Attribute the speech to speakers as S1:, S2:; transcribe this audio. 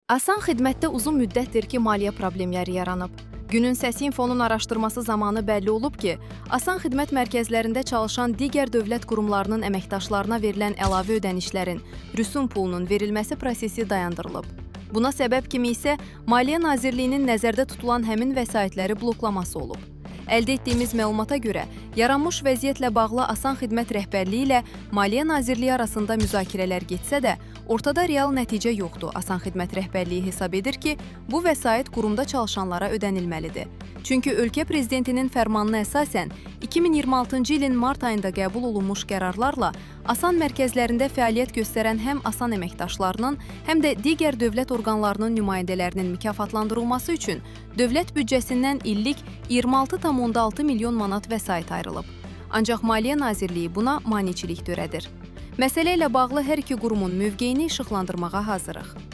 S1: Asan xidmətdə uzun müddətdir ki, maliyyə problemləri yaranıb. Günün Səsi İnfonun araşdırması zamanı bəlli olub ki, Asan xidmət mərkəzlərində çalışan digər dövlət qurumlarının əməkdaşlarına verilən əlavə ödənişlərin, rüsum pulunun verilməsi prosesi dayandırılıb. Buna səbəb kimi isə Maliyyə Nazirliyinin nəzərdə tutulan həmin vəsaitləri bloklaması olub. Əldə etdiyimiz məlumata görə, yaranmış vəziyyətlə bağlı Asan xidmət rəhbərliyi ilə Maliyyə Nazirliyi arasında müzakirələr getsə də, ortada real nəticə yoxdur. Asan xidmət rəhbərliyi hesab edir ki, bu vəsait qurumda çalışanlara ödənilməlidir. Çünki ölkə prezidentinin fərmanına əsasən 2026-cı ilin mart ayında qəbul olunmuş qərarlarla Asan mərkəzlərində fəaliyyət göstərən həm Asan əməkdaşlarının, həm də digər dövlət orqanlarının nümayəndələrinin mükafatlandırılması üçün dövlət büdcəsindən illik 26,6 milyon manat vəsait ayrılıb. Ancaq Maliyyə Nazirliyi buna maneçilik törədir. Məsələ ilə bağlı hər iki qurumun mövqeyini işıqlandırmağa hazırıq.